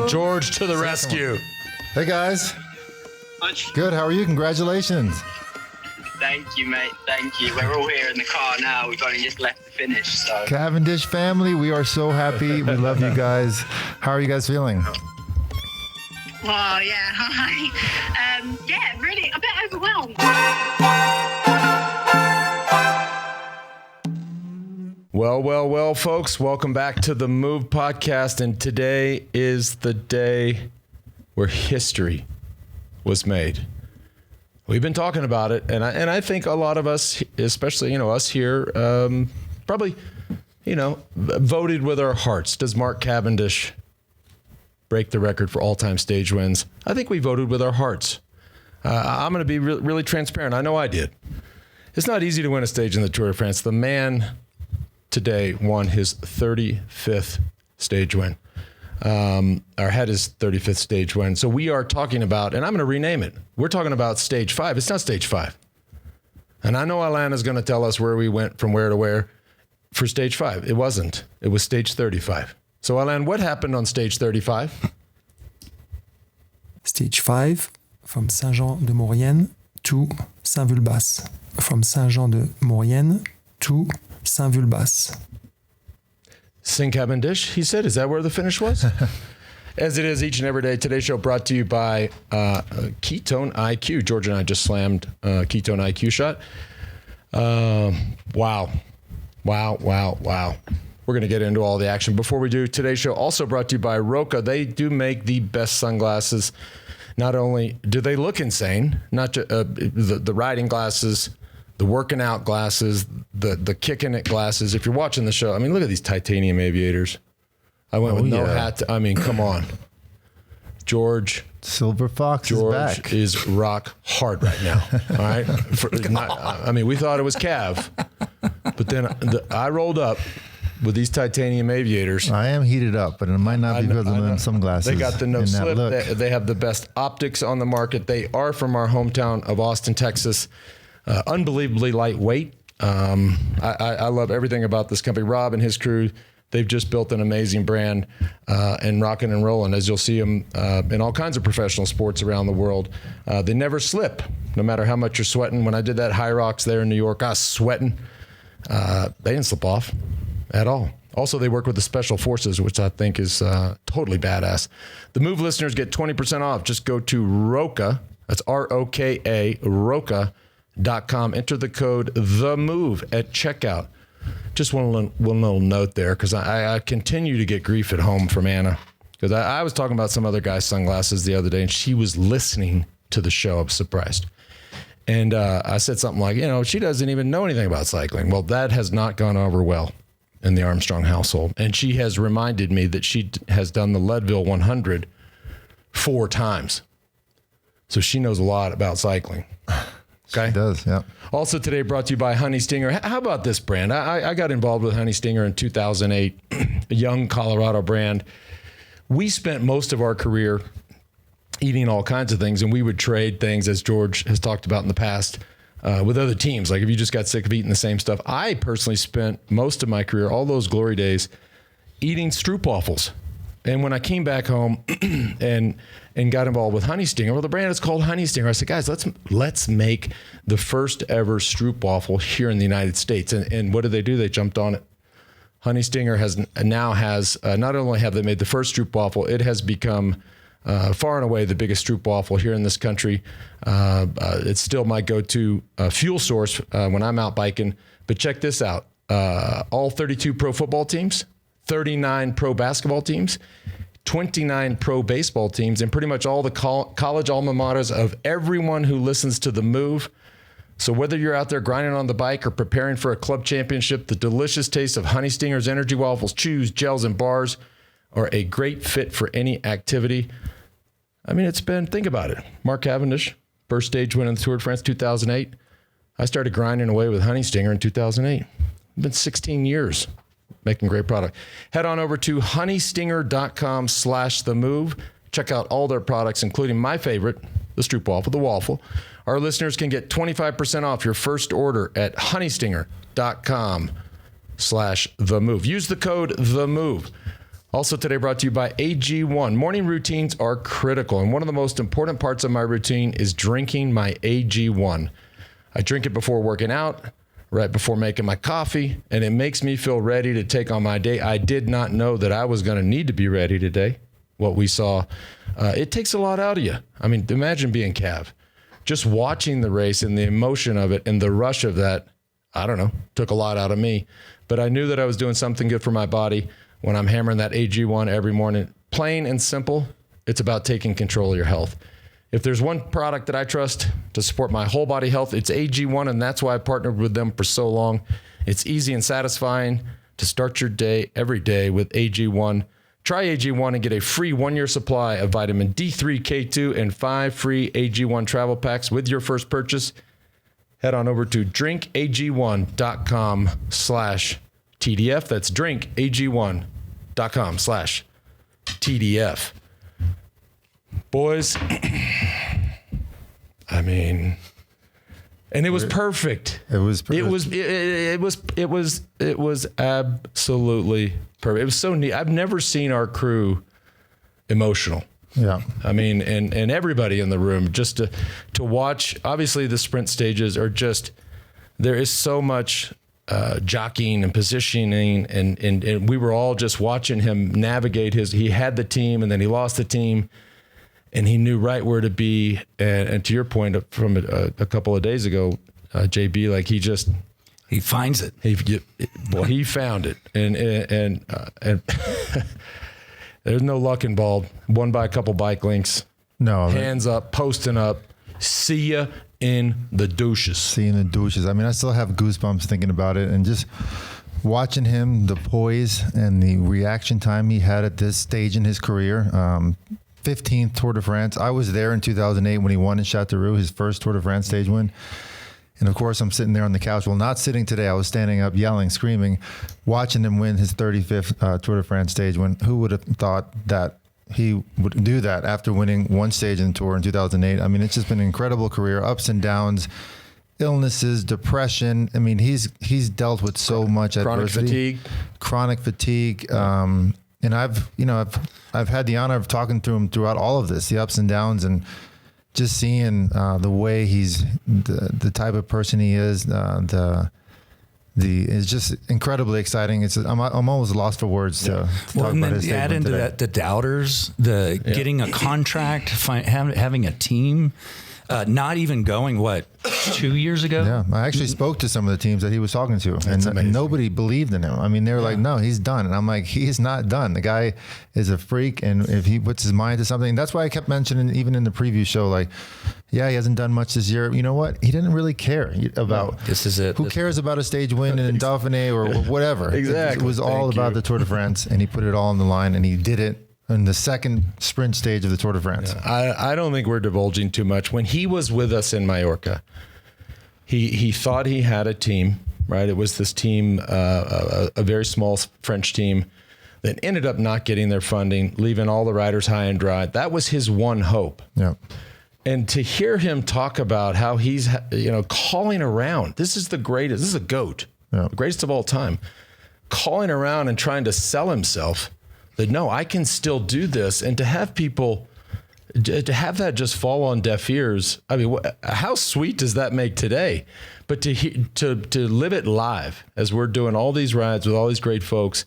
Wow, George to the rescue. Hey, guys. Good. How are you? Congratulations. Thank you, mate. Thank you. We're all here in the car now. We've only just left the finish. So Cavendish family, we are so happy. We love you guys. How are you guys feeling? Well, yeah, hi. Yeah, really a bit overwhelmed. Well, folks, welcome back to the Move podcast. And today is the day where history was made. We've been talking about it, and I think a lot of us, especially us here, probably voted with our hearts. Does Mark Cavendish break the record for all-time stage wins? I think we voted with our hearts. I'm going to be really transparent. I know I did. It's not easy to win a stage in the Tour de France. The man today won his 35th stage win. Or had his 35th stage win. So we are talking about, and I'm going to rename it. We're talking about stage 5. It's not stage 5. And I know Alana's going to tell us where we went from where to where for stage 5. It wasn't. It was stage 35. So Alan, what happened on stage 35? Stage 5, from Saint-Jean-de-Maurienne to Saint-Vulbas. From Saint-Jean-de-Maurienne to Saint-Vulbas. St. Cavendish, he said. Is that where the finish was? As it is each and every day. Today's show brought to you by Ketone IQ. George and I just slammed Ketone IQ shot. Wow. We're going to get into all the action. Before we do, today's show also brought to you by Roka. They do make the best sunglasses. Not only do they look insane, not just, the riding glasses, the working out glasses, the kicking it glasses. If you're watching the show, I mean, look at these titanium aviators. I went with no hat. I mean, come on. George. Silver Fox George is back. is rock hard right now. All right. We thought it was Cav, but then I rolled up with these titanium aviators. I am heated up, but it might not be because of them sunglasses. They got the no slip. They have the best optics on the market. They are from our hometown of Austin, Texas. Unbelievably lightweight. I love everything about this company. Rob and his crew, they've just built an amazing brand and rocking and rolling, as you'll see them in all kinds of professional sports around the world. They never slip, no matter how much you're sweating. When I did that High Rocks there in New York, I was sweating. They didn't slip off at all. Also, they work with the Special Forces, which I think is totally badass. The Move listeners get 20% off. Just go to Roka. That's ROKA, Roka.com. Enter the code THEMOVE at checkout. Just one little note there, because I continue to get grief at home from Anna. Because I was talking about some other guy's sunglasses the other day, and she was listening to the show. I was surprised. And I said something like, she doesn't even know anything about cycling. Well, that has not gone over well in the Armstrong household. And she has reminded me that she has done the Leadville 100 4 times. So she knows a lot about cycling. Okay. She does, yeah. Also today brought to you by Honey Stinger. How about this brand? I got involved with Honey Stinger in 2008, a young Colorado brand. We spent most of our career eating all kinds of things, and we would trade things, as George has talked about in the past, with other teams. Like if you just got sick of eating the same stuff. I personally spent most of my career, all those glory days, eating stroopwafels. And when I came back home and got involved with Honey Stinger, well, the brand is called Honey Stinger. I said, guys, let's make the first ever stroopwafel here in the United States. And what did they do? They jumped on it. Honey Stinger now has not only have they made the first stroopwafel, it has become far and away the biggest stroopwafel here in this country. It's still my go-to fuel source when I'm out biking. But check this out. All 32 pro football teams, 39 pro basketball teams, 29 pro baseball teams, and pretty much all the college alma maters of everyone who listens to The Move. So whether you're out there grinding on the bike or preparing for a club championship, the delicious taste of Honey Stinger's energy waffles, chews, gels, and bars are a great fit for any activity. I mean, think about it. Mark Cavendish, first stage win in the Tour de France 2008. I started grinding away with Honey Stinger in 2008. It's been 16 years making great product. Head on over to honeystinger.com/themove. Check out all their products, including my favorite, the stroopwafel, the waffle. Our listeners can get 25% off your first order at honeystinger.com/themove. Use the code THEMOVE. Also today brought to you by AG1. Morning routines are critical, and one of the most important parts of my routine is drinking my AG1. I drink it before working out, right before making my coffee, and it makes me feel ready to take on my day. I did not know that I was going to need to be ready today. What we saw, it takes a lot out of you. I mean, imagine being Cav. Just watching the race and the emotion of it and the rush of that, I don't know, took a lot out of me. But I knew that I was doing something good for my body when I'm hammering that AG1 every morning. Plain and simple, it's about taking control of your health. If there's one product that I trust to support my whole body health, it's AG1, and that's why I partnered with them for so long. It's easy and satisfying to start your day every day with AG1. Try AG1 and get a free 1-year supply of vitamin D3, K2, and 5 free AG1 travel packs with your first purchase. Head on over to drinkag1.com/TDF. That's drinkag1.com/TDF. Boys, I mean, and it was perfect. It was perfect. It was absolutely perfect. It was so neat. I've never seen our crew emotional. Yeah. I mean, and everybody in the room, just to watch. Obviously, the sprint stages are just, there is so much jockeying and positioning, and we were all just watching him navigate he had the team, and then he lost the team, and he knew right where to be. And to your point from a couple of days ago, JB, like he finds it. He found it, and there's no luck involved. Won by a couple bike links. No. Hands up, posting up. See ya in the douches. Seeing the douches. I mean, I still have goosebumps thinking about it, and just watching him, the poise and the reaction time he had at this stage in his career. 15th Tour de France. I was there in 2008 when he won in Châteauroux, his first Tour de France stage win. And of course, I'm sitting there on the couch. Well, not sitting today. I was standing up, yelling, screaming, watching him win his 35th Tour de France stage win. Who would have thought that he would do that after winning one stage in the Tour in 2008? I mean, it's just been an incredible career, ups and downs, illnesses, depression. I mean, he's dealt with so much adversity. Chronic fatigue. And I've had the honor of talking to him throughout all of this, the ups and downs, and just seeing the way he's the type of person he is, it's just incredibly exciting. I'm almost lost for words to talk about his add into today. that the doubters, getting a contract, having a team, not even going 2 years ago. Yeah, I actually spoke to some of the teams that he was talking to, and nobody believed in him. I mean, they were like, "No, he's done," and I'm like, "He's not done. The guy is a freak, and if he puts his mind to something, that's why I kept mentioning even in the preview show, like, yeah, he hasn't done much this year. You know what? He didn't really care about. This is it. Who cares about a stage win in Dauphiné or whatever? Exactly. It was all about the Tour de France, and he put it all on the line, and he did it in the second sprint stage of the Tour de France. Yeah, I don't think we're divulging too much. When he was with us in Mallorca, he thought he had a team, right? It was this team, a very small French team that ended up not getting their funding, leaving all the riders high and dry. That was his one hope. Yeah. And to hear him talk about how he's, calling around, this is the greatest, this is a GOAT, the greatest of all time, calling around and trying to sell himself that, no, I can still do this. And to have people, to have that just fall on deaf ears, I mean, how sweet does that make today? But to live it live as we're doing all these rides with all these great folks,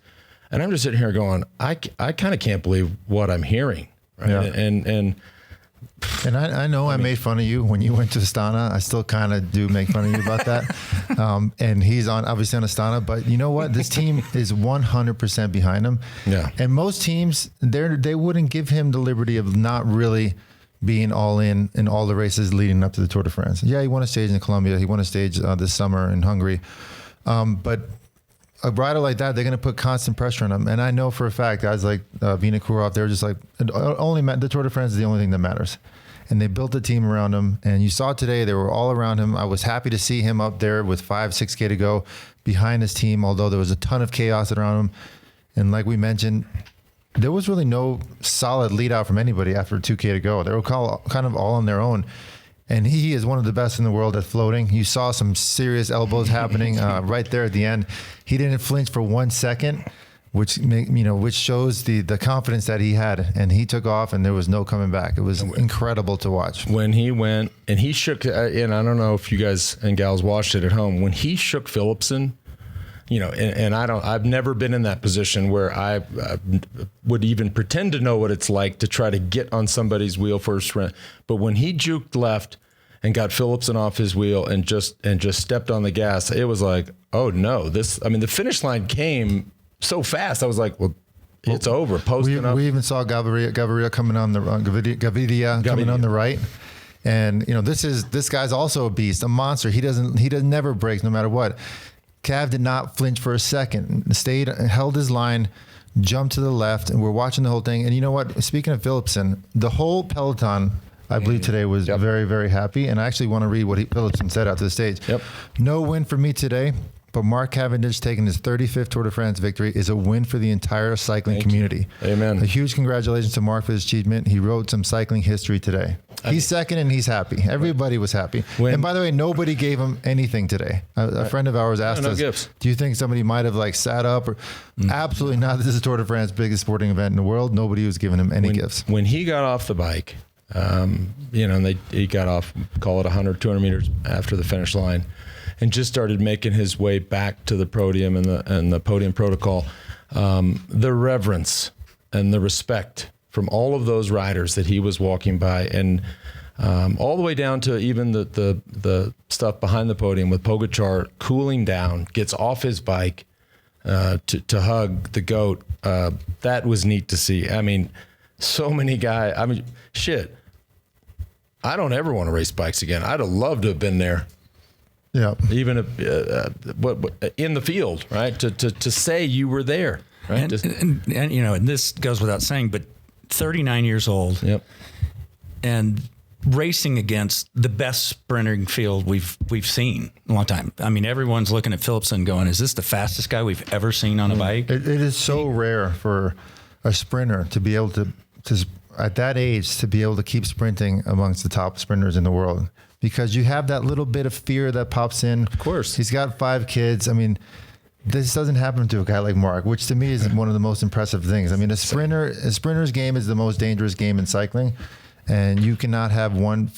and I'm just sitting here going, I kind of can't believe what I'm hearing. Right? Yeah. And I know I made fun of you when you went to Astana. I still kind of do make fun of you about that. And he's obviously on Astana, but you know what? This team is 100% behind him. Yeah. And most teams, they wouldn't give him the liberty of not really being all in all the races leading up to the Tour de France. Yeah, he won a stage in Colombia. He won a stage this summer in Hungary. But a rider like that, they're going to put constant pressure on him. And I know for a fact, guys like Vinokourov, they're just like, the Tour de France is the only thing that matters. And they built a team around him. And you saw today, they were all around him. I was happy to see him up there with 5-6K to go behind his team, although there was a ton of chaos around him. And like we mentioned, there was really no solid lead out from anybody after 2K to go. They were kind of all on their own. And he is one of the best in the world at floating. You saw some serious elbows happening right there at the end. He didn't flinch for 1 second. which shows the confidence that he had, and he took off and there was no coming back. It was incredible to watch. When he went and he shook, and I don't know if you guys and gals watched it at home, when he shook Phillipson, and I've never been in that position where I would even pretend to know what it's like to try to get on somebody's wheel for a sprint. But when he juked left and got Phillipson off his wheel and just stepped on the gas, it was like, oh no, the finish line came so fast. I was like, well, it's over. Posting up. We even saw Gaviria coming on the Gaviria coming on the right. And this guy's also a beast, a monster. He never breaks no matter what. Cav did not flinch for a second, held his line, jumped to the left, and we're watching the whole thing. And you know what? Speaking of Phillipson, the whole peloton, I believe today, was very, very happy. And I actually want to read what Phillipson said out to the stage. Yep. No win for me today, but Mark Cavendish taking his 35th Tour de France victory is a win for the entire cycling community. Amen. A huge congratulations to Mark for his achievement. He wrote some cycling history today. He's second and he's happy. Everybody was happy. And by the way, nobody gave him anything today. A friend of ours asked us, gifts. Do you think somebody might have sat up? Or absolutely not. This is Tour de France, biggest sporting event in the world. Nobody was giving him any gifts. When he got off the bike, and he got off, call it 100, 200 meters after the finish line, and just started making his way back to the podium and the podium protocol. The reverence and the respect from all of those riders that he was walking by, and all the way down to even the stuff behind the podium with Pogačar cooling down, gets off his bike to hug the GOAT. That was neat to see. I mean, so many guys. I mean, shit. I don't ever want to race bikes again. I'd have loved to have been there. Yeah. Even in the field, right? To say you were there, right? And this goes without saying, but 39 years old. Yep. And racing against the best sprinting field we've seen in a long time. I mean, everyone's looking at Phillipson going, is this the fastest guy we've ever seen on a bike? It is so rare for a sprinter to be able to at that age, to be able to keep sprinting amongst the top sprinters in the world, because you have that little bit of fear that pops in. Of course. He's got 5 kids. I mean, this doesn't happen to a guy like Mark, which to me is one of the most impressive things. I mean, a sprinter's game is the most dangerous game in cycling, and you cannot have 1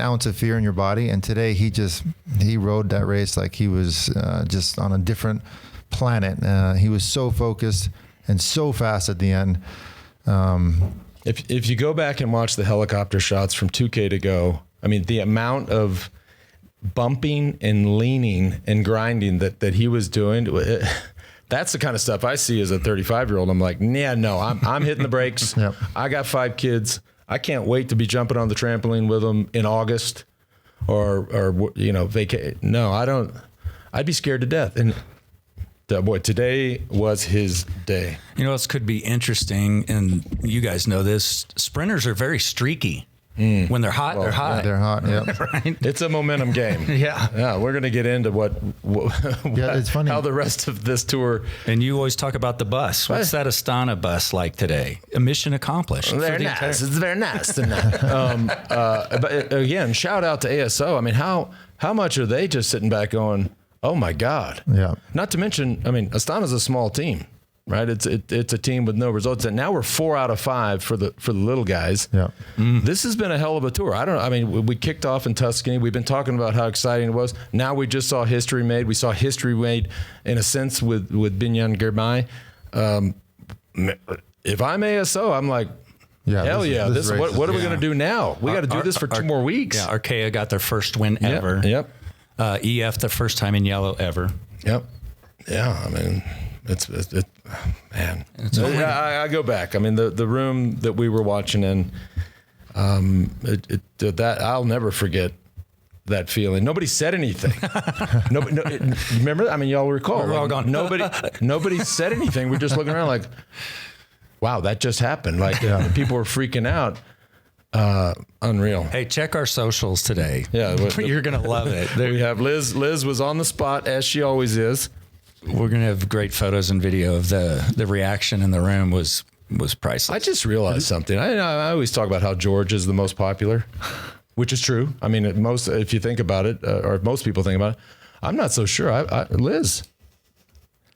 ounce of fear in your body. And today he rode that race like he was just on a different planet. He was so focused and so fast at the end. If you go back and watch the helicopter shots from 2K to go, I mean, the amount of bumping and leaning and grinding that he was doing, that's the kind of stuff I see as a 35-year-old. I'm like, yeah, no, I'm hitting the brakes. Yep. I got 5 kids. I can't wait to be jumping on the trampoline with them in August or No, I don't. I'd be scared to death. And boy, today was his day. You know, this could be interesting, and you guys know this. Sprinters are very streaky. When they're hot, they're hot. Yeah, they're hot. Yeah. Right? It's a momentum game. Yeah. We're going to get into it's funny how the rest of this tour. And you always talk about the bus. What's that Astana bus like today? A mission accomplished. Very nice. It's very nice. But again, shout out to ASO. I mean, how much are they just sitting back going, oh my God. Yeah. Not to mention, I mean, Astana's a small team, right? It's a team with no results. And now we're 4 out of 5 for the little guys. Yeah. This has been a hell of a tour. We kicked off in Tuscany. We've been talking about how exciting it was. Now we just saw history made. We saw history made in a sense with Binyan Girmay. If I'm ASO, I'm like, hell yeah. What are we going to do now? We got to do this for 2 more weeks. Yeah. Arkea got their first win ever. Yep. EF, the first time in yellow ever. Yep. Yeah. I mean, man. I go back. I mean, the room that we were watching in, that I'll never forget that feeling. Nobody said anything. Remember? I mean, y'all recall. We're all gone. Nobody said anything. We're just looking around like, wow, that just happened. Like people were freaking out. Unreal. Hey, check our socials today. Yeah. You're going to love it. There we have Liz. Liz was on the spot, as she always is. We're going to have great photos and video of the reaction in the room was priceless. I just realized something. I always talk about how George is the most popular, which is true. I mean, if you think about it, or most people think about it, I'm not so sure. Liz.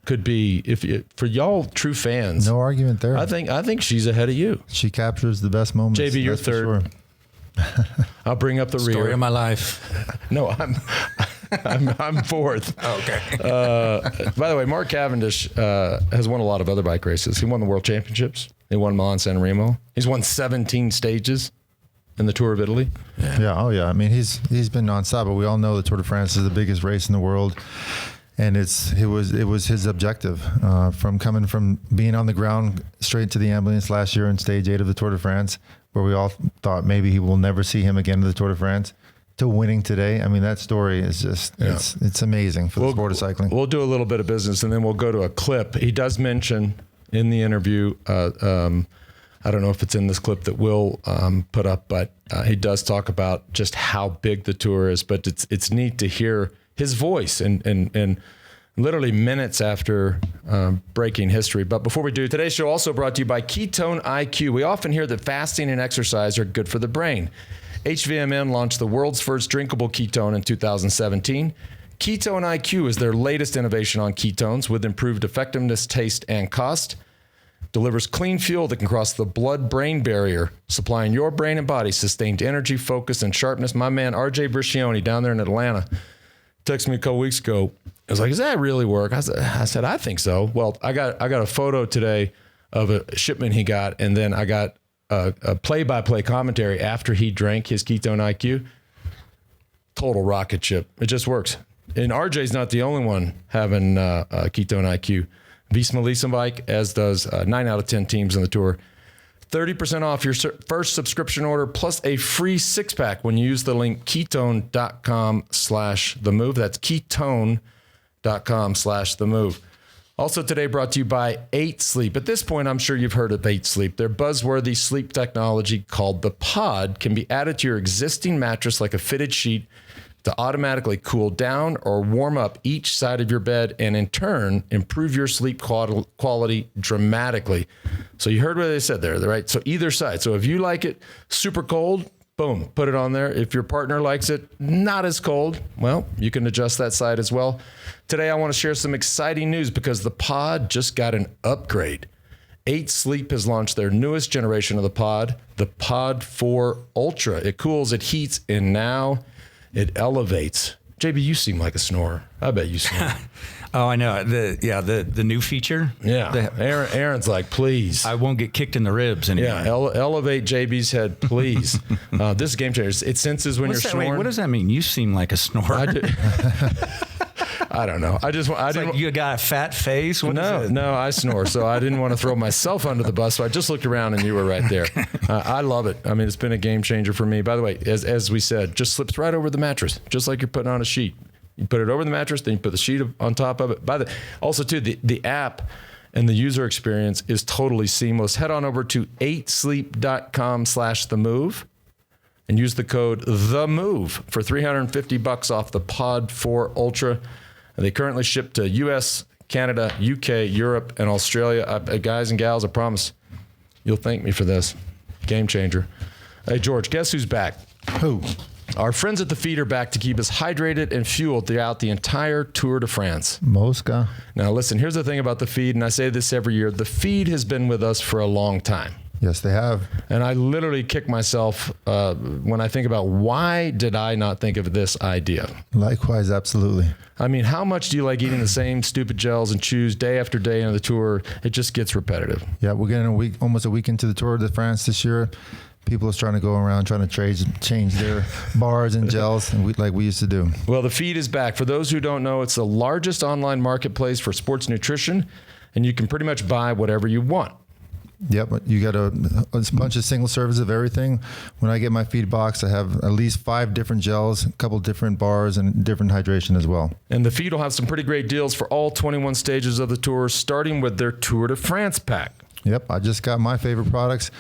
could be, for y'all true fans. No argument there. I think she's ahead of you. She captures the best moments. JB, you're that's for third. sure. I'll bring up the rear. Story of my life. No, I'm fourth. Okay. By the way, Mark Cavendish has won a lot of other bike races. He won the World Championships. He won Milan San Remo. He's won 17 stages in the Tour of Italy. Yeah. Oh yeah. I mean, he's been nonstop, but we all know the Tour de France is the biggest race in the world. And it was his objective from coming from being on the ground straight to the ambulance last year in stage 8 of the Tour de France, where we all thought maybe he will never see him again in the Tour de France, to winning today. I mean, that story is just, it's amazing for the sport of cycling. We'll do a little bit of business and then we'll go to a clip. He does mention in the interview, I don't know if it's in this clip that we'll put up, but he does talk about just how big the tour is, but it's neat to hear his voice and literally minutes after breaking history. But before we do, today's show also brought to you by Ketone IQ. We often hear that fasting and exercise are good for the brain. HVMN launched the world's first drinkable ketone in 2017. Ketone IQ is their latest innovation on ketones with improved effectiveness, taste, and cost. Delivers clean fuel that can cross the blood-brain barrier, supplying your brain and body sustained energy, focus, and sharpness. My man, RJ Briscioni, down there in Atlanta, texted me a couple weeks ago. I was like, does that really work? I said, I think so. Well, I got a photo today of a shipment he got, and then I got a play-by-play commentary after he drank his Ketone IQ. Total rocket ship. It just works. And RJ's not the only one having Ketone IQ. Visma Leasing Bike, as does 9 out of 10 teams in the Tour. 30% off your first subscription order plus a free 6-pack when you use the link ketone.com/themove. That's ketone.com/themove. Also today brought to you by 8 Sleep. At this point, I'm sure you've heard of 8 Sleep. Their buzzworthy sleep technology called the Pod can be added to your existing mattress like a fitted sheet to automatically cool down or warm up each side of your bed and in turn improve your sleep quality dramatically. So you heard what they said there, right? So either side. So if you like it super cold, boom, put it on there. If your partner likes it not as cold, well, you can adjust that side as well. Today, I want to share some exciting news because the Pod just got an upgrade. 8 Sleep has launched their newest generation of the Pod 4 Ultra. It cools, it heats, and now it elevates. JB, you seem like a snorer. I bet you snore. Oh, I know. The new feature. Yeah. Aaron's like, please. I won't get kicked in the ribs anymore. Yeah. Elevate JB's head, please. This is a game changer. It senses when you're snoring. Wait, what does that mean? You seem like a snorer. I don't know. I didn't. Like you got a fat face. No, I snore, so I didn't want to throw myself under the bus. So I just looked around and you were right there. I love it. I mean, it's been a game changer for me. By the way, as we said, just slips right over the mattress, just like you're putting on a sheet. You put it over the mattress, then you put the sheet on top of it. Also, too, the app and the user experience is totally seamless. Head on over to 8sleep.com/themove and use the code THEMOVE for $350 off the Pod 4 Ultra. They currently ship to U.S., Canada, UK, Europe, and Australia. Guys and gals, I promise you'll thank me for this. Game changer. Hey, George, guess who's back? Who? Our friends at the Feed are back to keep us hydrated and fueled throughout the entire Tour de France. Mosca. Now, listen, here's the thing about the Feed, and I say this every year. The Feed has been with us for a long time. Yes, they have. And I literally kick myself when I think about why did I not think of this idea? Likewise, absolutely. I mean, how much do you like eating the same stupid gels and chews day after day into the Tour? It just gets repetitive. Yeah, we're getting almost a week into the Tour de France this year. People are trying to go around trying to change their bars and gels like we used to do. Well, the Feed is back. For those who don't know, it's the largest online marketplace for sports nutrition, and you can pretty much buy whatever you want. Yep, you got a bunch of single serves of everything. When I get my Feed box, I have at least 5 different gels, a couple different bars, and different hydration as well. And the Feed will have some pretty great deals for all 21 stages of the Tour, starting with their Tour de France pack. Yep, I just got my favorite products.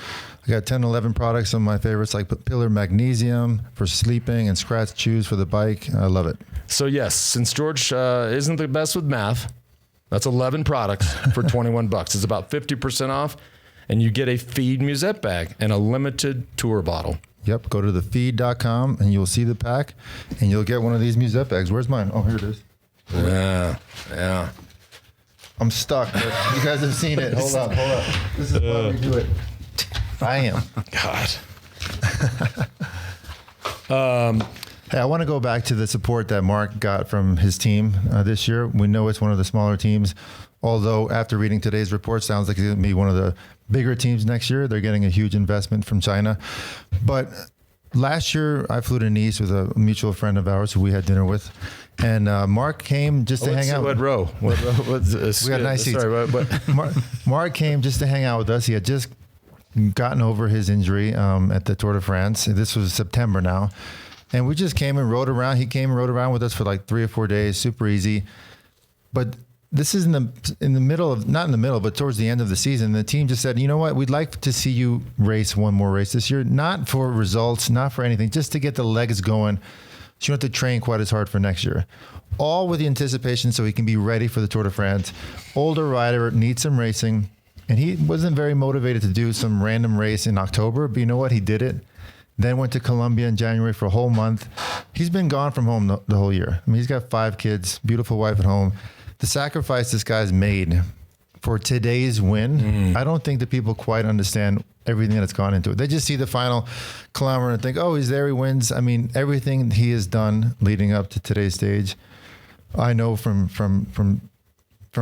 I got 10, 11 products of my favorites, like Pillar Magnesium for sleeping and Scratch Chews for the bike. I love it. So yes, since George isn't the best with math, that's 11 products for $21. It's about 50% off, and you get a Feed Musette bag and a limited Tour bottle. Yep, go to thefeed.com and you'll see the pack, and you'll get one of these Musette bags. Where's mine? Oh, here it is. Yeah. I'm stuck. But you guys have seen it. Hold up. This is why we do it. I am. God. Hey, I want to go back to the support that Mark got from his team this year. We know it's one of the smaller teams, although after reading today's report, sounds like it's going to be one of the bigger teams next year. They're getting a huge investment from China. But last year, I flew to Nice with a mutual friend of ours who we had dinner with. And Mark came just to hang out. What row? We got nice seats. Sorry, but Mark came just to hang out with us. He had just gotten over his injury at the Tour de France. This was September now. And we just came and rode around. He came and rode around with us for like 3 or 4 days, super easy. But this is in the middle of, not in the middle, but towards the end of the season. The team just said, you know what, we'd like to see you race one more race this year, not for results, not for anything, just to get the legs going. So you don't have to train quite as hard for next year. All with the anticipation so he can be ready for the Tour de France. Older rider, needs some racing. And he wasn't very motivated to do some random race in October, but you know what, he did it. Then went to Colombia in January for a whole month. He's been gone from home the whole year. I mean, he's got 5 kids, beautiful wife at home. The sacrifice this guy's made for today's win, I don't think that people quite understand everything that's gone into it. They just see the final kilometer and think, oh, he's there, he wins. I mean, everything he has done leading up to today's stage, I know from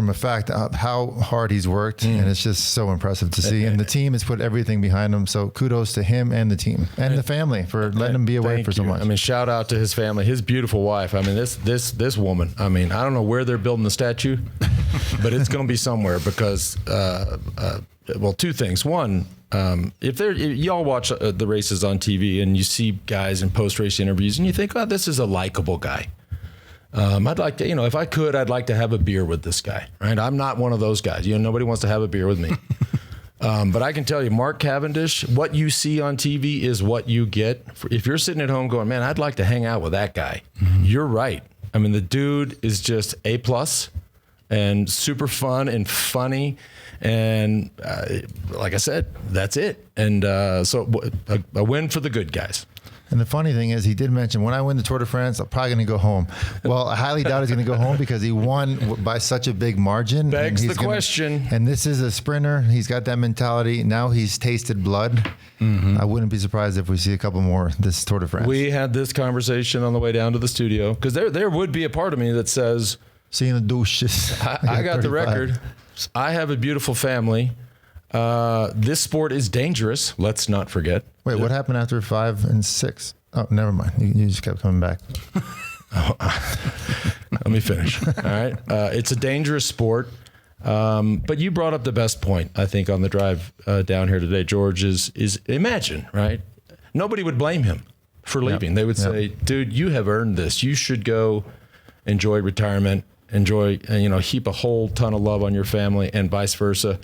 a fact how hard he's worked, and it's just so impressive to see. And the team has put everything behind him. So kudos to him and the team and the family for letting him be away for so much. I mean, shout out to his family, his beautiful wife. I mean, this woman. I mean, I don't know where they're building the statue, but it's going to be somewhere because, well, 2 things. One, if y'all watch the races on TV and you see guys in post-race interviews and you think, oh, this is a likable guy. I'd like to, if I could, I'd like to have a beer with this guy, right? I'm not one of those guys. Nobody wants to have a beer with me. But I can tell you, Mark Cavendish, what you see on TV is what you get. If you're sitting at home going, man, I'd like to hang out with that guy. You're right. I mean, the dude is just A+ and super fun and funny. And like I said, that's it. And so a win for the good guys. And the funny thing is, he did mention, when I win the Tour de France, I'm probably going to go home. Well, I highly doubt he's going to go home because he won by such a big margin. Begs the question. And this is a sprinter. He's got that mentality. Now he's tasted blood. I wouldn't be surprised if we see a couple more this Tour de France. We had this conversation on the way down to the studio because there would be a part of me that says, seeing the douches. I got the record. I have a beautiful family. This sport is dangerous. Let's not forget. Wait, what happened after 5 and 6? Oh, never mind. You just kept coming back. Let me finish. All right. It's a dangerous sport. But you brought up the best point, I think, on the drive down here today, George, is imagine, right? Nobody would blame him for leaving. Yep. They would say, dude, you have earned this. You should go enjoy retirement, enjoy, heap a whole ton of love on your family and vice versa.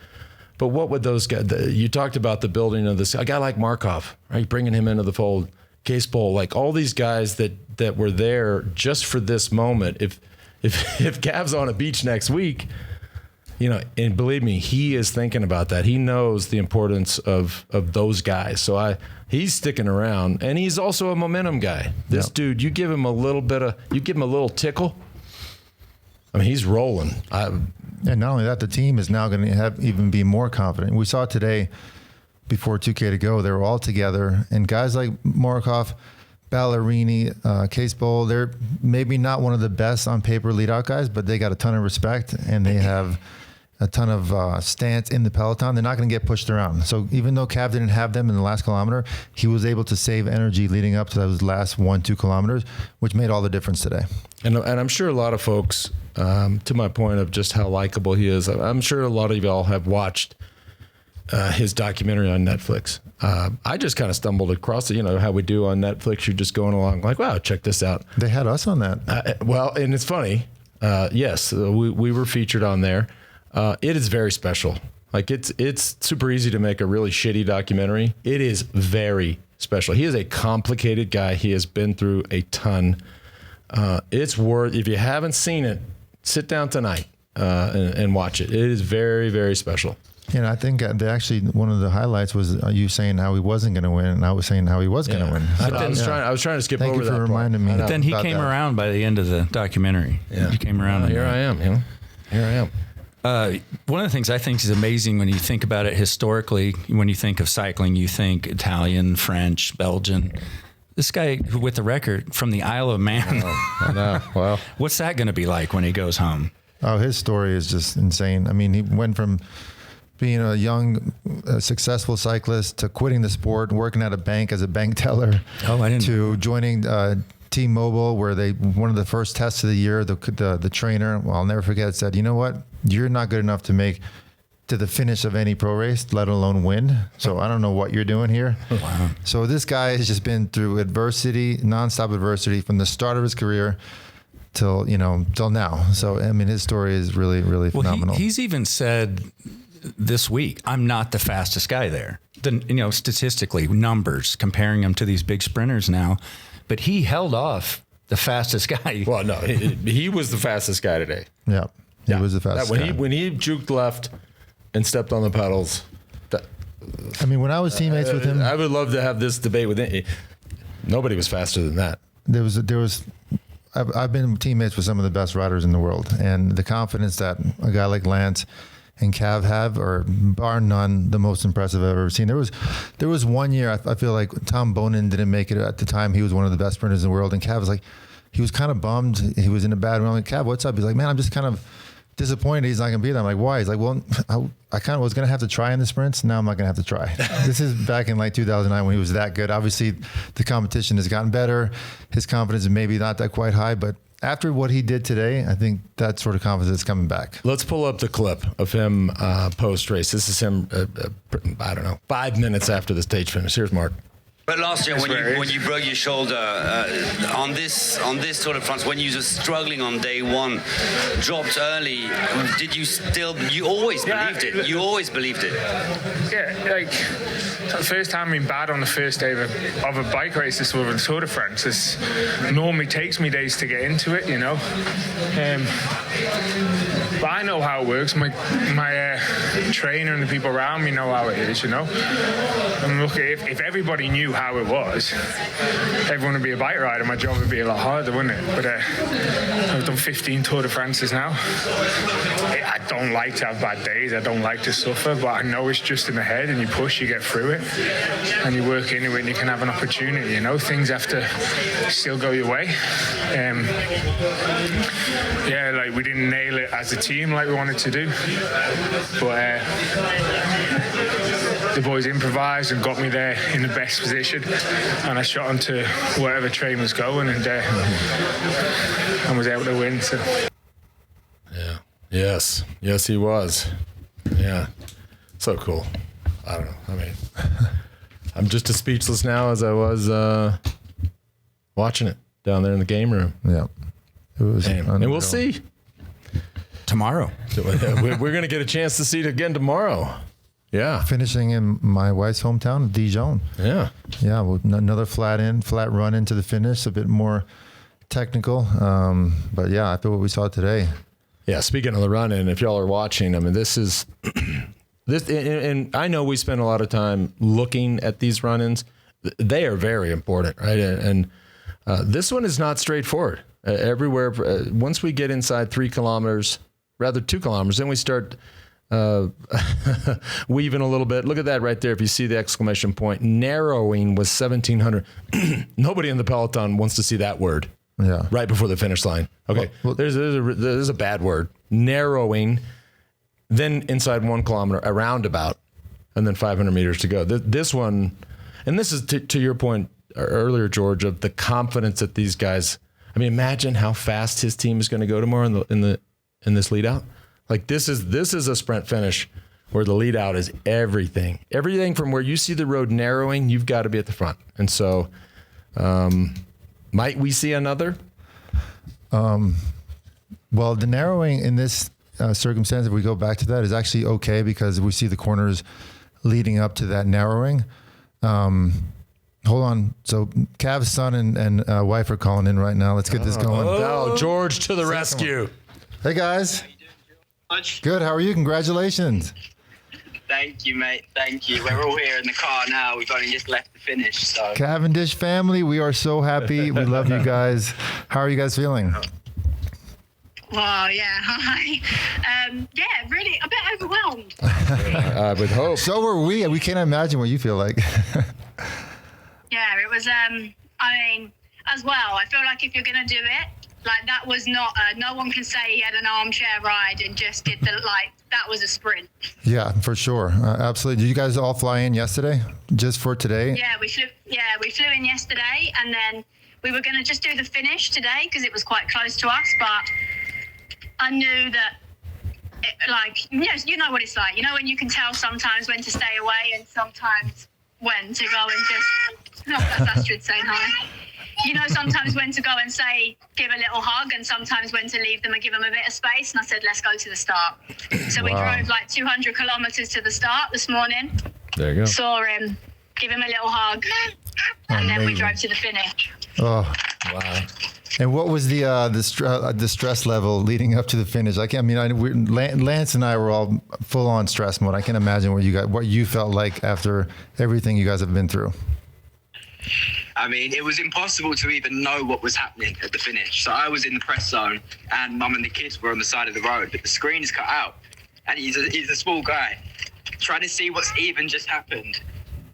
But what would those guys, you talked about the building of this, a guy like Markov, right? Bringing him into the fold, Case Bowl, like all these guys that were there just for this moment. If Cav's on a beach next week, and believe me, he is thinking about that. He knows the importance of those guys. So he's sticking around, and he's also a momentum guy. This dude, you give him a little tickle. I mean, he's rolling. And not only that, the team is now going to even be more confident. We saw today, before 2K to go, they were all together. And guys like Morikov, Ballerini, Case Bowl, they're maybe not one of the best on paper lead-out guys, but they got a ton of respect, and they have a ton of stance in the peloton. They're not going to get pushed around. So even though Cav didn't have them in the last kilometer, he was able to save energy leading up to those last 1-2 kilometers, which made all the difference today. And I'm sure a lot of folks, to my point of just how likable he is, I'm sure a lot of y'all have watched his documentary on Netflix. I just kind of stumbled across it, how we do on Netflix. You're just going along like, wow, check this out. They had us on that. Well, and it's funny. Yes, we were featured on there. It is very special. Like it's super easy to make a really shitty documentary. It is very special. He is a complicated guy. He has been through a ton. It's worth, if you haven't seen it, sit down tonight and watch it. It is very, very special. And I think one of the highlights was you saying how he wasn't going to win, and I was saying how he was going to win. So I was trying to skip over that. Thank you for reminding me. But then he came around by the end of the documentary. Yeah. He came around. Here I am. Here I am. One of the things I think is amazing when you think about it historically, when you think of cycling, you think Italian, French, Belgian. This guy with the record from the Isle of Man. I know. Well, what's that going to be like when he goes home? Oh, his story is just insane. I mean, he went from being a young, successful cyclist to quitting the sport, working at a bank as a bank teller. Oh, I didn't. To joining THEMOVE, where one of the first tests of the year, the trainer, well, I'll never forget, said, you know what? You're not good enough to make to the finish of any pro race, let alone win. So I don't know what you're doing here. Wow. So this guy has just been through adversity, nonstop adversity from the start of his career till now. So, I mean, his story is really, really phenomenal. He's even said this week, I'm not the fastest guy there. Statistically, numbers, comparing him to these big sprinters now. But he held off the fastest guy. Well, no, he was the fastest guy today. Yeah, he was the fastest guy. When he juked left and stepped on the pedals. I mean, when I was teammates with him, I would love to have this debate with him. Nobody was faster than that. I've been teammates with some of the best riders in the world, and the confidence that a guy like Lance and Cav have are bar none the most impressive I've ever seen. There was one year I feel like Tom Bonin didn't make it at the time. He was one of the best sprinters in the world, and Cav was like, he was kind of bummed. He was in a bad moment. Cav, what's up? He's like, man, I'm just kind of disappointed he's not going to be there. I'm like, why? He's like, well, I kind of was going to have to try in the sprints. Now I'm not going to have to try. This is back in like 2009 when he was that good. Obviously, the competition has gotten better. His confidence is maybe not that quite high, but after what he did today, I think that sort of confidence is coming back. Let's pull up the clip of him post-race. This is him, 5 minutes after the stage finish. Here's Mark. But last year, when you broke your shoulder on this Tour de France, when you were struggling on day one, dropped early, did you still? You always believed it. You always believed it. Yeah, like it's the first time I've been bad on the first day of a bike race this over the Tour de France. This normally takes me days to get into it, But I know how it works. My trainer and the people around me know how it is, And look, if everybody knew how it was, everyone would be a bike rider. My job would be a lot harder, wouldn't it? But I've done 15 Tour de France's now. I don't like to have bad days. I don't like to suffer, but I know it's just in the head, and you push, you get through it, and you work into it, and you can have an opportunity. Things have to still go your way. Like we didn't nail it as a team like we wanted to do, but the boys improvised and got me there in the best position, and I shot onto wherever train was going, and was able to win. So. Yeah. Yes, he was. Yeah. So cool. I don't know. I mean, I'm just as speechless now as I was watching it down there in the game room. Yeah. It was and we'll see tomorrow. We're going to get a chance to see it again tomorrow. Yeah. Finishing in my wife's hometown, Dijon. Yeah. Yeah. Well, another flat run into the finish, a bit more technical. But yeah, I feel what we saw today. Yeah. Speaking of the run in, if y'all are watching, I mean, this is this, and I know we spend a lot of time looking at these run-ins. They are very important, right? And this one is not straightforward. Everywhere, once we get inside 3 kilometers, rather 2 kilometers, then we start weaving a little bit. Look at that right there. If you see the exclamation point, narrowing was 1,700. Nobody in the peloton wants to see that word. Yeah. Right before the finish line. Okay. Well, there's a bad word. Narrowing, then inside 1 kilometer, a roundabout, and then 500 meters to go. This one, and this is to your point earlier, George, of the confidence that these guys. I mean, imagine how fast his team is going to go tomorrow in this lead out. Like this is a sprint finish where the lead out is everything. Everything from where you see the road narrowing, you've got to be at the front. And so, might we see another? Well, the narrowing in this circumstance, if we go back to that, is actually okay because we see the corners leading up to that narrowing. Hold on. So Cav's son and wife are calling in right now. Let's get this going. Oh, George to the rescue. Hey, guys. How you doing, George? Good. How are you? Congratulations. Thank you, mate. Thank you. We're all here in the car now. We've only just left the finish. So Cavendish family, we are so happy. We love you guys. How are you guys feeling? Well, yeah, hi. Yeah, really a bit overwhelmed. I would hope. So were we. We can't imagine what you feel like. Yeah, it was, I mean, as well, I feel like if you're going to do it, like that was not, no one can say he had an armchair ride and just did that was a sprint. Yeah, for sure. Absolutely. Did you guys all fly in yesterday just for today? Yeah, we flew in yesterday, and then we were going to just do the finish today because it was quite close to us, but I knew that, you know what it's like. You know when you can tell sometimes when to stay away and sometimes when to go and just, that's Astrid saying hi. You know sometimes when to go and say, give a little hug, and sometimes when to leave them and give them a bit of space. And I said, let's go to the start. So we drove like 200 kilometers to the start this morning. There you go. Saw him, give him a little hug, and then we drove to the finish. Oh, Wow. and what was the stress level leading up to the finish? Lance and I were all full on stress mode. I can imagine what you felt like after everything you guys have been through. I mean, it was impossible to even know what was happening at the finish. So I was in the press zone, and Mum and the kids were on the side of the road, but the screen is cut out, and he's a small guy. Trying to see what's even just happened.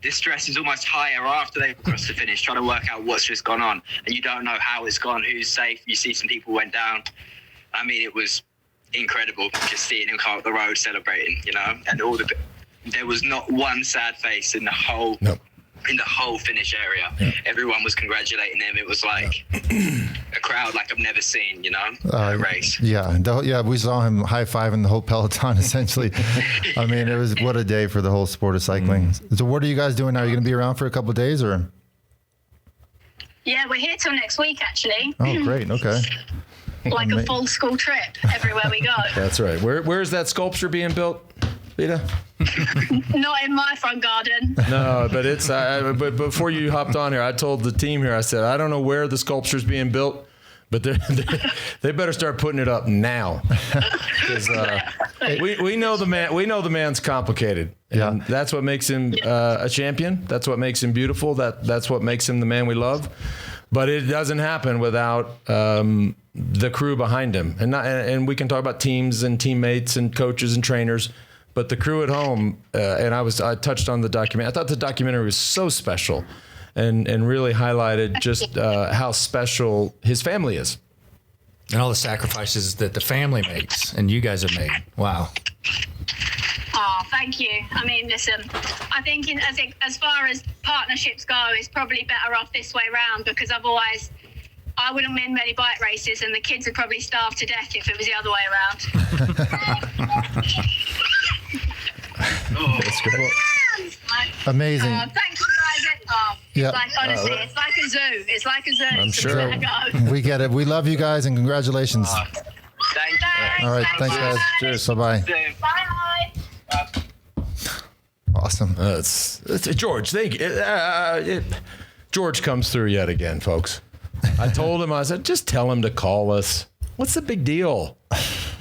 This stress is almost higher after they've crossed the finish, trying to work out what's just gone on, and you don't know how it's gone, who's safe. You see some people went down. I mean, it was incredible just seeing him come up the road celebrating, you know, and there was not one sad face in the whole. Nope. In the whole finish area. Yeah. Everyone was congratulating him. It was like a crowd like I've never seen, you know, a race. Yeah, we saw him high-fiving the whole peloton, essentially. I mean, it was what a day for the whole sport of cycling. So what are you guys doing now? Are you going to be around for a couple of days, or? Yeah, we're here till next week, actually. Oh, great. Okay. Like a full school trip everywhere we go. That's right. Where's that sculpture being built, Vita? Not in my front garden. No, but it's. But before you hopped on here, I told the team here. I said, I don't know where the sculpture's being built, but they better start putting it up now. Because we know the man. We know the man's complicated. And that's what makes him a champion. That's what makes him beautiful. That's what makes him the man we love. But it doesn't happen without the crew behind him. And we can talk about teams and teammates and coaches and trainers. But the crew at home, and I touched on the documentary. I thought the documentary was so special, and really highlighted just how special his family is, and all the sacrifices that the family makes, and you guys have made. Wow. Oh, thank you. I mean, listen, I think as far as partnerships go, it's probably better off this way round, because otherwise I wouldn't win many bike races, and the kids would probably starve to death if it was the other way around. That's great. Amazing. Thank you guys. Yeah. Like, honestly, it's like a zoo. It's like a zoo. I'm sure. We get it. We love you guys, and congratulations. Thank you. All right. Thanks, guys. Cheers. Bye-bye. Bye. Awesome. It's George. Thank you. George comes through yet again, folks. I told him, I said, just tell him to call us. What's the big deal?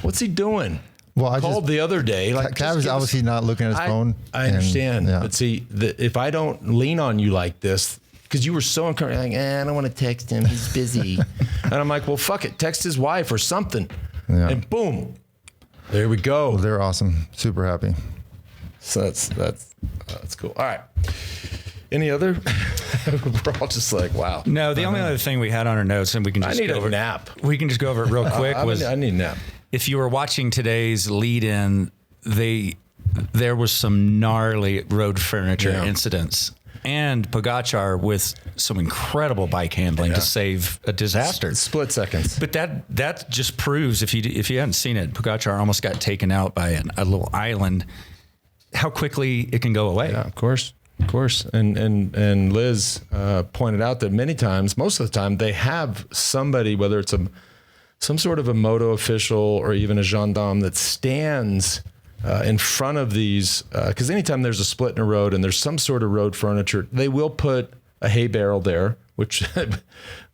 What's he doing? Well, I called the other day. Cav is obviously not looking at his phone. I understand. But see, if I don't lean on you like this, because you were so encouraging, like, I don't want to text him. He's busy. And I'm like, well, fuck it. Text his wife or something. Yeah. And boom. There we go. Well, they're awesome. Super happy. So that's cool. All right. Any other? We're all just like, wow. No, the only other thing we had on our notes, and we can just go over a nap. We can just go over it real quick. I need a nap. If you were watching today's lead-in, there was some gnarly road furniture incidents, and Pogačar with some incredible bike handling to save a disaster. Split seconds. But that just proves, if you hadn't seen it, Pogačar almost got taken out by a little island. How quickly it can go away. Yeah, of course. And Liz pointed out that many times, most of the time, they have somebody, whether it's some sort of a moto official or even a gendarme, that stands in front of these, because anytime there's a split in a road and there's some sort of road furniture, they will put a hay barrel there, which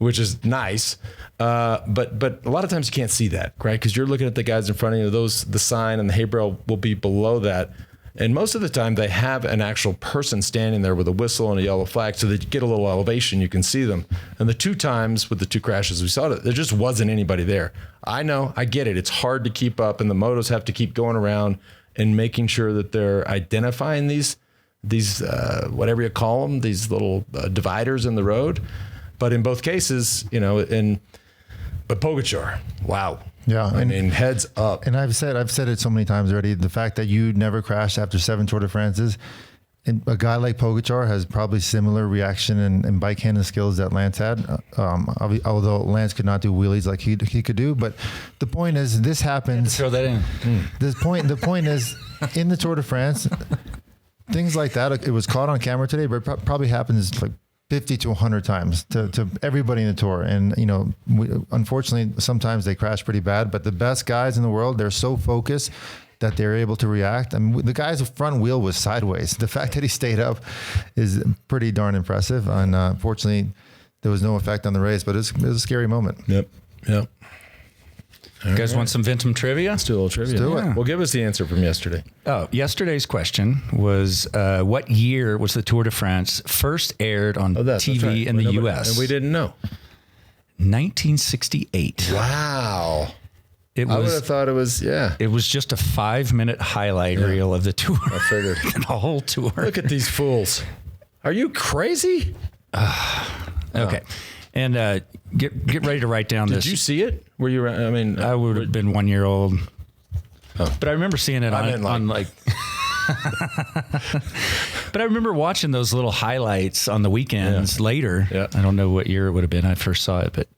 is nice. But a lot of times you can't see that, right? Because you're looking at the guys in front of you. The sign and the hay barrel will be below that. And most of the time they have an actual person standing there with a whistle and a yellow flag, so they get a little elevation, you can see them. And the 2 times with the 2 crashes we saw, there just wasn't anybody there. I know, I get it. It's hard to keep up, and the motos have to keep going around and making sure that they're identifying these whatever you call them, these little dividers in the road. But in both cases, you know, but Pogačar, wow. Yeah, I mean, heads up. And I've said it so many times already. The fact that you never crashed after 7 Tour de France's, and a guy like Pogačar has probably similar reaction and bike handling skills that Lance had. Although Lance could not do wheelies like he could do, but the point is, this happens. Throw that in. The point is, in the Tour de France, things like that. It was caught on camera today, but it probably happens like 50 to 100 times to everybody in the tour. And, you know, unfortunately, sometimes they crash pretty bad, but the best guys in the world, they're so focused that they're able to react. I mean, the guy's front wheel was sideways. The fact that he stayed up is pretty darn impressive. And unfortunately, there was no effect on the race, but it was a scary moment. Yep. You guys want some Ventum trivia? Let's do a little trivia. Let's do it. Well, give us the answer from yesterday. Oh, yesterday's question was, what year was the Tour de France first aired on TV right. in the U.S.? And we didn't know. 1968. Wow. I would have thought it was, yeah. It was just a 5-minute highlight reel of the tour. I figured. The whole tour. Look at these fools. Are you crazy? Okay. And get ready to write down this. Did you see it? Were you? I mean, I would have been 1 year old. Oh. But I remember seeing it on like But I remember watching those little highlights on the weekends later. Yeah. I don't know what year it would have been I first saw it, but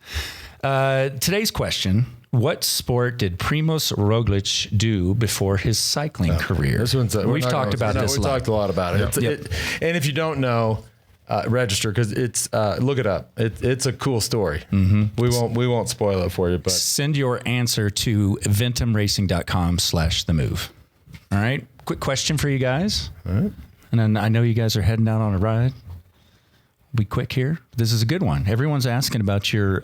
today's question: what sport did Primož Roglič do before his cycling career? This one's, We've talked about this. We talked a lot about it. And if you don't know, register, because it's look it up. It's a cool story. Mm-hmm. We won't spoil it for you, but send your answer to ventumracing.com/themove. All right. Quick question for you guys. all right. And then I know you guys are heading out on a ride. Be quick here. This is a good one. Everyone's asking about your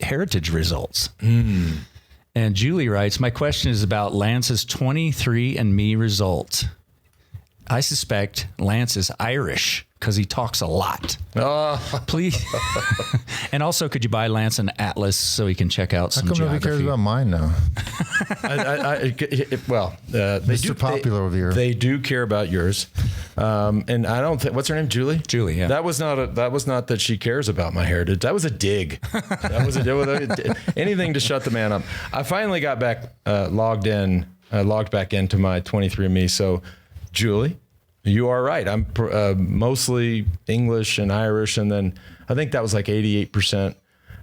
heritage results. And Julie writes, my question is about Lance's 23andMe result. I suspect Lance is Irish because he talks a lot. Please. And also, could you buy Lance an atlas so he can check out some geography? How come nobody cares about mine now? They do popular over here. They do care about yours, and I don't think. What's her name? Julie. Julie. Yeah. That was not that she cares about my heritage. That was a dig. That was anything to shut the man up. I finally got back logged back into my 23andMe. So, Julie, you are right. I'm mostly English and Irish, and then I think that was like 88%.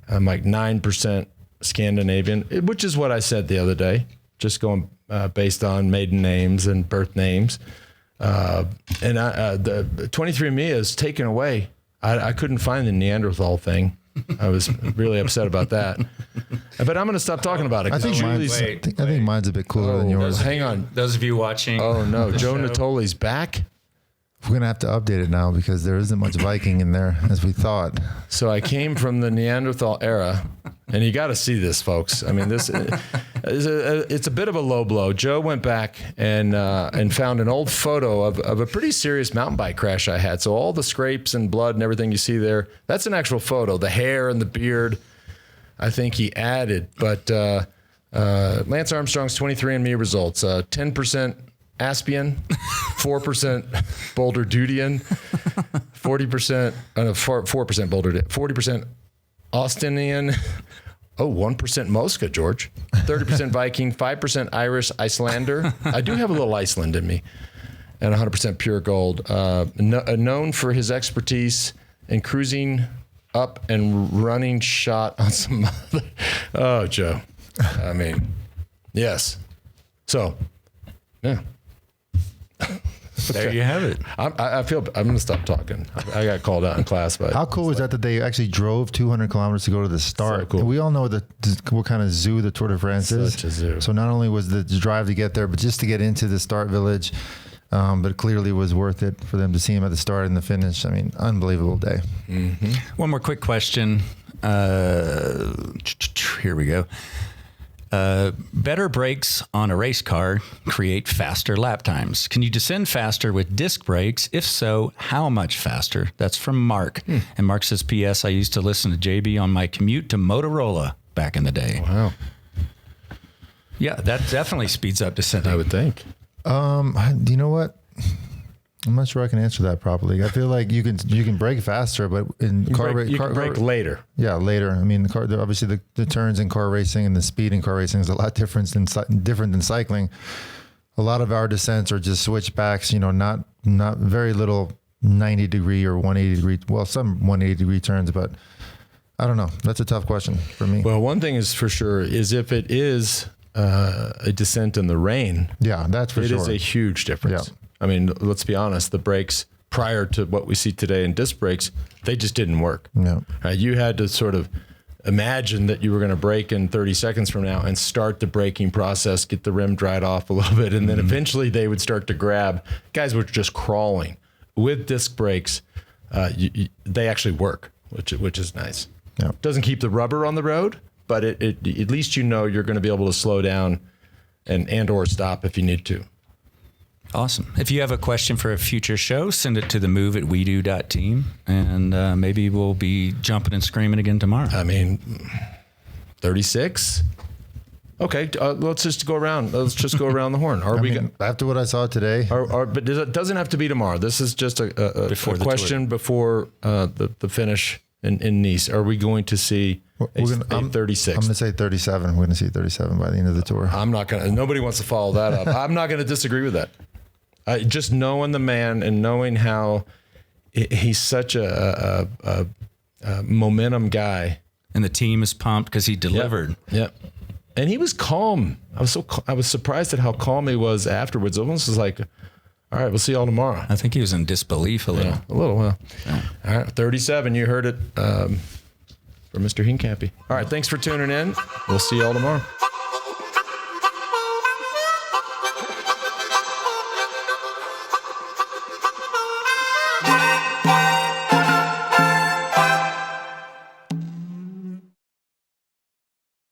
I'm like 9% Scandinavian, which is what I said the other day, just going based on maiden names and birth names. And the 23andMe is taken away. I couldn't find the Neanderthal thing. I was really upset about that. But I'm going to stop talking about it. I think mine's a bit cooler than yours. Hang on. Those of you watching. Oh, no. Joe Natoli's back? We're going to have to update it now because there isn't much Viking in there as we thought. So I came from the Neanderthal era, and you got to see this, folks. I mean, this it's a bit of a low blow. Joe went back and found an old photo of a pretty serious mountain bike crash I had. So all the scrapes and blood and everything you see there, that's an actual photo. The hair and the beard, I think he added. But Lance Armstrong's 23andMe results, 10% Aspian, 4% Boulder Dudian, 4% Boulder, 40% Austinian, 1% Mosca, George, 30% Viking, 5% Irish Icelander. I do have a little Iceland in me, and 100% pure gold. Known for his expertise in cruising up and running shot on some other. Oh, Joe. I mean, yes. So, yeah. There you have it. I feel I'm going to stop talking. I got called out in class. But how cool was that they actually drove 200 kilometers to go to the start? So cool. And we all know what kind of zoo the Tour de France is. Such a zoo. So not only was the drive to get there, but just to get into the start village. But clearly was worth it for them to see him at the start and the finish. I mean, unbelievable day. Mm-hmm. One more quick question. Here we go. Better brakes on a race car create faster lap times. Can you descend faster with disc brakes? If so, how much faster? That's from Mark. And Mark says, P.S. I used to listen to JB on my commute to Motorola back in the day. Wow. Yeah, that definitely speeds up descending. I would think. You know what? I'm not sure I can answer that properly. I feel like you can brake faster, but in You can brake later. Yeah, later. I mean, obviously the turns in car racing and the speed in car racing is a lot different than cycling. A lot of our descents are just switchbacks. Not very little 90 degree or 180 degree. Well, some 180 degree turns, but I don't know. That's a tough question for me. Well, one thing is for sure is if it is a descent in the rain. Yeah, that's for sure. It is a huge difference. Yeah. I mean, let's be honest. The brakes prior to what we see today in disc brakes, they just didn't work. No. You had to sort of imagine that you were going to brake in 30 seconds from now and start the braking process, get the rim dried off a little bit, and then eventually they would start to grab. Guys were just crawling. With disc brakes, they actually work, which is nice. Yeah. Doesn't keep the rubber on the road, but it at least you're going to be able to slow down and or stop if you need to. Awesome. If you have a question for a future show, send it to themove@wedo.team, and maybe we'll be jumping and screaming again tomorrow. I mean, 36. Okay, let's just go around. Let's just go around the horn. After what I saw today, but it doesn't have to be tomorrow. This is just a question before the finish in Nice. Are we going to see a 36? I'm going to say 37. We're going to see 37 by the end of the tour. Nobody wants to follow that up. I'm not going to disagree with that. Just knowing the man and knowing how he's such a momentum guy, and the team is pumped because he delivered. Yep. And he was calm. I was surprised at how calm he was afterwards. Almost was like, all right, we'll see y'all tomorrow. I think he was in disbelief a little. Yeah, a little. Well, yeah. All right, 37. You heard it from Mr. Hincapie. All right, thanks for tuning in. We'll see y'all tomorrow.